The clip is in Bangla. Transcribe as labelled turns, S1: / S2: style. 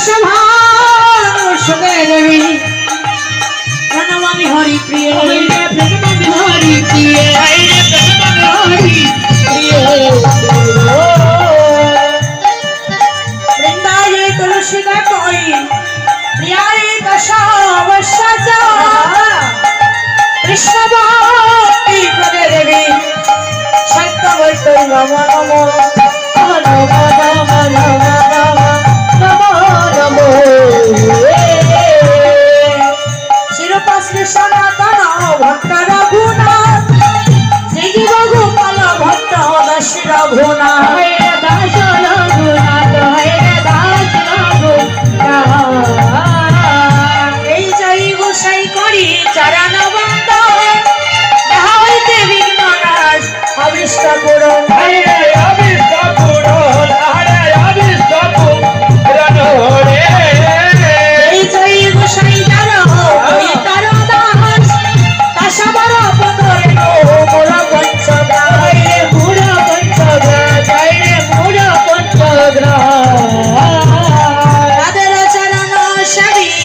S1: সভা সুখে দেবী প্রণমামি হরি প্রিয় হরি প্রিয় হরি প্রিয় বৃন্দায়ে তুলসী কই প্রিয়ারে দশা অবশ্যা কৃষ্ণ ভক্তি করে দেবী সত্য বৈতই নম নম নম